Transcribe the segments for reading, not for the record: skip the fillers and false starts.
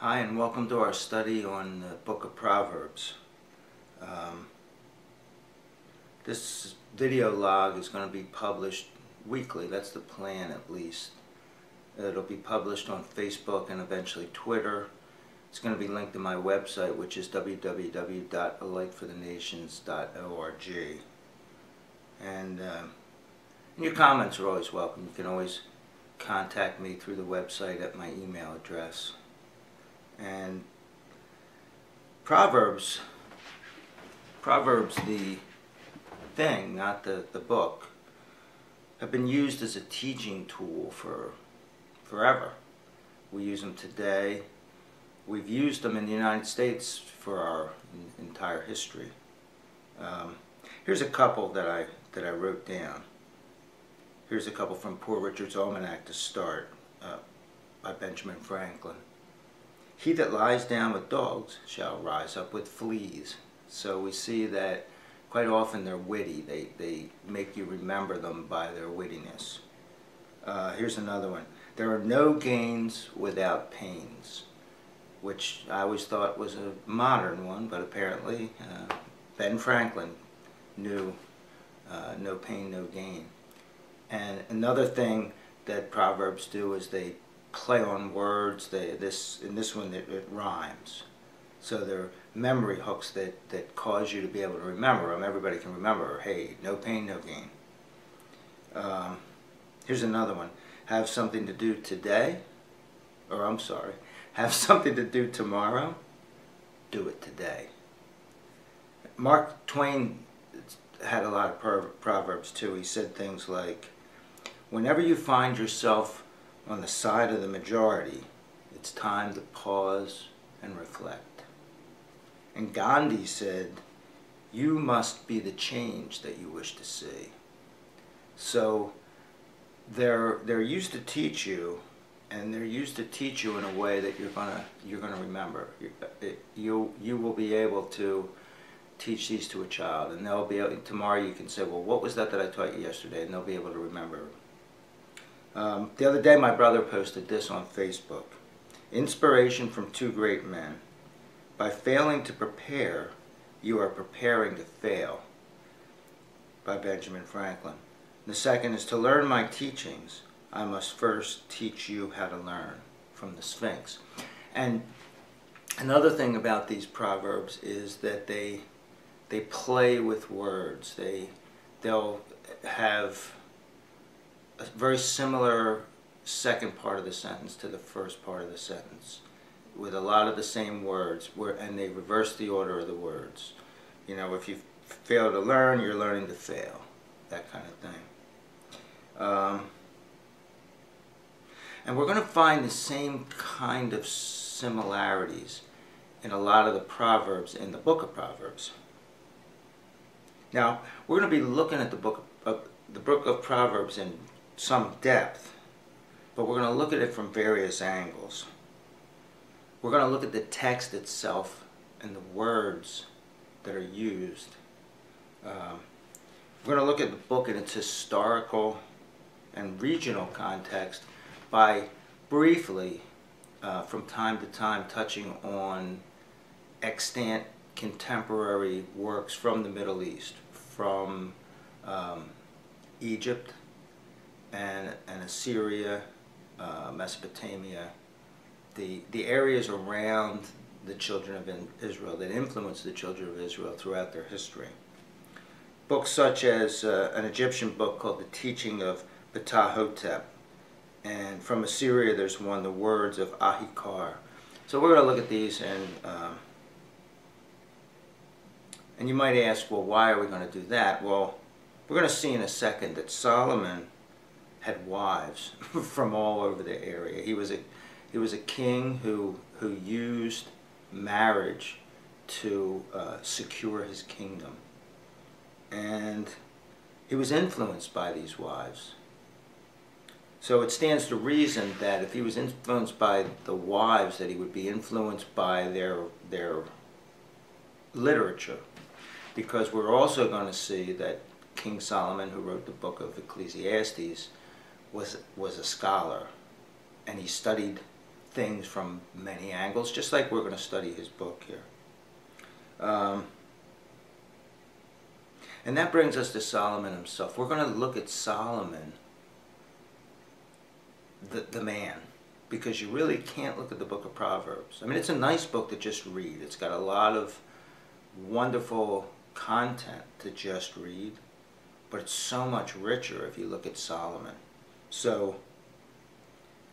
Hi, and welcome to our study on the book of Proverbs. This video log is going to be published weekly. That's the plan, at least. It'll be published on Facebook and eventually Twitter. It's going to be linked to my website, which is www.alightforthenations.org. And your comments are always welcome. You can always contact me through the website at my email address. And Proverbs, the thing, not the book, have been used as a teaching tool for forever. We use them today. We've used them in the United States for our entire history. Here's a couple that I wrote down. Here's a couple from Poor Richard's Almanac to start, by Benjamin Franklin. He that lies down with dogs shall rise up with fleas. So we see that quite often they're witty. They make you remember them by their wittiness. Here's another one. There are no gains without pains, which I always thought was a modern one, but apparently Ben Franklin knew no pain, no gain. And another thing that Proverbs do is they play on words. In this one it rhymes, so they're memory hooks that cause you to be able to remember them. Everybody can remember, hey, no pain, no gain. Here's another one. Have something to do today, or I'm sorry, have something to do tomorrow, do it today. Mark Twain had a lot of proverbs too. He said things like, whenever you find yourself on the side of the majority, it's time to pause and reflect. And Gandhi said, you must be the change that you wish to see. So they're used to teach you, and they're used to teach you in a way that you're gonna remember. You will be able to teach these to a child, and they'll be able, tomorrow you can say, well, what was that I taught you yesterday? And they'll be able to remember. The other day my brother posted this on Facebook. Inspiration from two great men. By failing to prepare, you are preparing to fail. By Benjamin Franklin. The second is, to learn my teachings, I must first teach you how to learn, from the Sphinx. And another thing about these proverbs is that they play with words. They'll have a very similar second part of the sentence to the first part of the sentence, with a lot of the same words, and they reverse the order of the words. You know, if you fail to learn, you're learning to fail, that kind of thing. And we're going to find the same kind of similarities in a lot of the proverbs in the book of Proverbs. Now, we're going to be looking at the book of Proverbs in some depth, but we're going to look at it from various angles. We're going to look at the text itself and the words that are used. We're going to look at the book in its historical and regional context by briefly, from time to time, touching on extant contemporary works from the Middle East, from Egypt and Assyria, Mesopotamia, the areas around the children of Israel that influenced the children of Israel throughout their history. Books such as an Egyptian book called The Teaching of Ptahhotep, and from Assyria there's one, The Words of Ahikar. So we're going to look at these, and you might ask, well, why are we going to do that? Well, we're going to see in a second that Solomon had wives from all over the area. He was a king who used marriage to secure his kingdom, and he was influenced by these wives. So it stands to reason that if he was influenced by the wives, that he would be influenced by their literature, because we're also going to see that King Solomon, who wrote the book of Ecclesiastes, was a scholar, and he studied things from many angles, just like we're going to study his book here. And that brings us to Solomon himself. We're going to look at Solomon, the man, because you really can't look at the book of Proverbs. I mean, it's a nice book to just read. It's got a lot of wonderful content to just read, but it's so much richer if you look at Solomon. So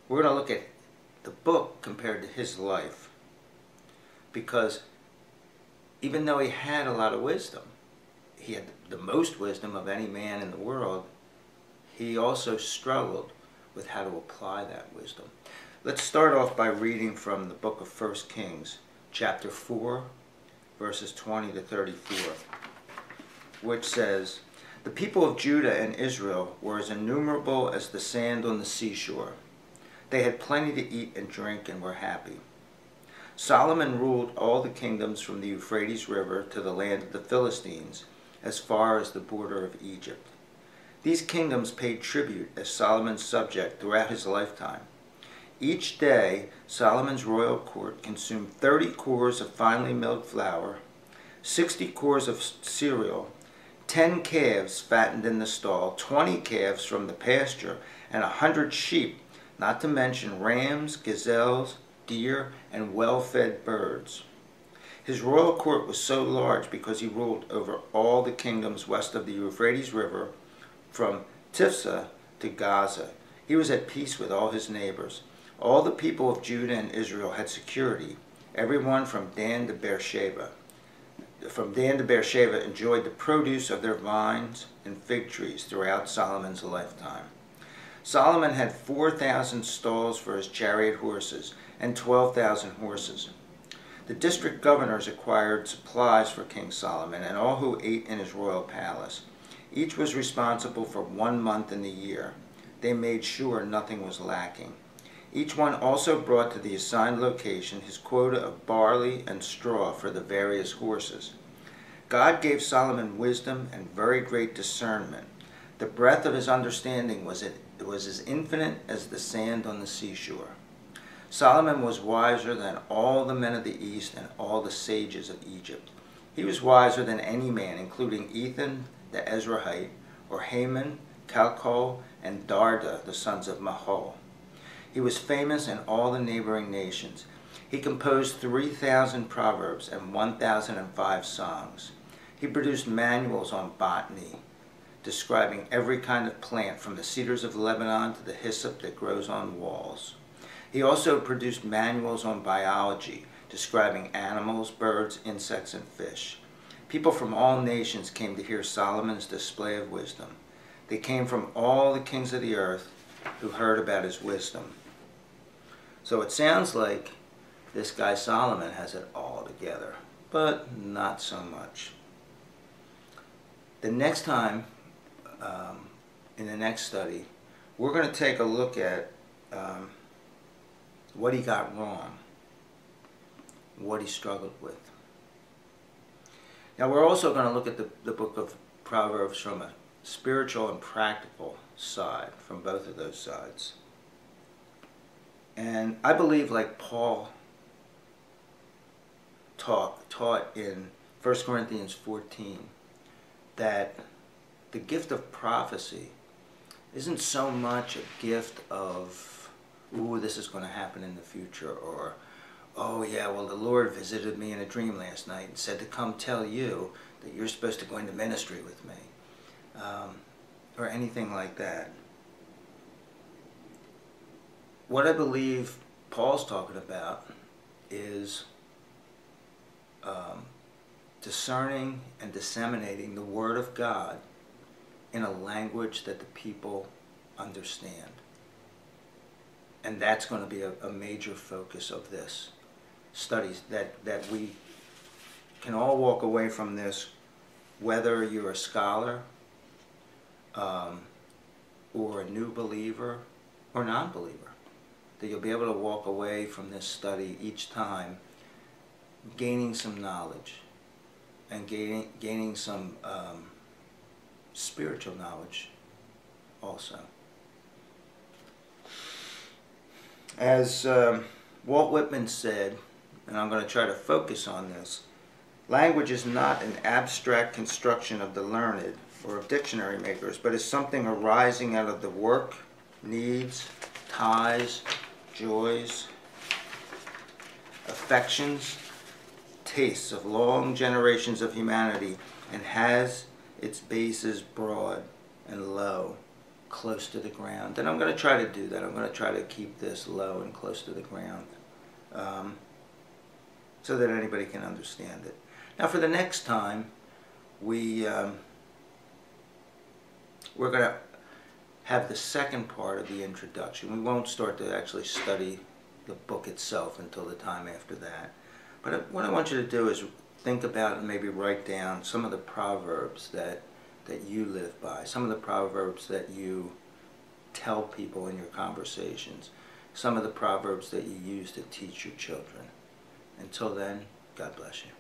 we're going to look at the book compared to his life, because even though he had a lot of wisdom, he had the most wisdom of any man in the world, he also struggled with how to apply that wisdom. Let's start off by reading from the book of 1 Kings, chapter 4, verses 20 to 34, which says, "The people of Judah and Israel were as innumerable as the sand on the seashore. They had plenty to eat and drink and were happy. Solomon ruled all the kingdoms from the Euphrates River to the land of the Philistines, as far as the border of Egypt. These kingdoms paid tribute as Solomon's subject throughout his lifetime. Each day, Solomon's royal court consumed 30 cores of finely milled flour, 60 cores of cereal, 10 calves fattened in the stall, 20 calves from the pasture, and 100 sheep, not to mention rams, gazelles, deer, and well-fed birds. His royal court was so large because he ruled over all the kingdoms west of the Euphrates River, from Tifsa to Gaza. He was at peace with all his neighbors. All the people of Judah and Israel had security. Everyone from Dan to Beersheba. From Dan to Beersheba enjoyed the produce of their vines and fig trees throughout Solomon's lifetime. Solomon had 4,000 stalls for his chariot horses and 12,000 horses. The district governors acquired supplies for King Solomon and all who ate in his royal palace. Each was responsible for 1 month in the year. They made sure nothing was lacking. Each one also brought to the assigned location his quota of barley and straw for the various horses. God gave Solomon wisdom and very great discernment. The breadth of his understanding was as infinite as the sand on the seashore. Solomon was wiser than all the men of the East and all the sages of Egypt. He was wiser than any man, including Ethan the Ezrahite, or Haman, Calcol, and Darda, the sons of Mahol. He was famous in all the neighboring nations. He composed 3,000 proverbs and 1,005 songs. He produced manuals on botany, describing every kind of plant, from the cedars of Lebanon to the hyssop that grows on walls. He also produced manuals on biology, describing animals, birds, insects, and fish. People from all nations came to hear Solomon's display of wisdom. They came from all the kings of the earth who heard about his wisdom. So it sounds like this guy Solomon has it all together, but not so much. The next time, in the next study, we're going to take a look at what he got wrong, what he struggled with. Now we're also going to look at the book of Proverbs from a spiritual and practical side, from both of those sides. And I believe, like Paul taught in 1 Corinthians 14, that the gift of prophecy isn't so much a gift of, ooh, this is going to happen in the future, or, oh yeah, well, the Lord visited me in a dream last night and said to come tell you that you're supposed to go into ministry with me, or anything like that. What I believe Paul's talking about is discerning and disseminating the Word of God in a language that the people understand. And that's going to be a major focus of this studies, that we can all walk away from this, whether you're a scholar or a new believer or non-believer, that you'll be able to walk away from this study each time gaining some knowledge and gaining some spiritual knowledge also. As Walt Whitman said, and I'm going to try to focus on this, language is not an abstract construction of the learned or of dictionary makers, but is something arising out of the work, needs, ties, joys, affections, tastes of long generations of humanity, and has its bases broad and low, close to the ground. And I'm going to try to do that. I'm going to try to keep this low and close to the ground so that anybody can understand it. Now for the next time, we're going to have the second part of the introduction. We won't start to actually study the book itself until the time after that. But what I want you to do is think about and maybe write down some of the proverbs that you live by, some of the proverbs that you tell people in your conversations, some of the proverbs that you use to teach your children. Until then, God bless you.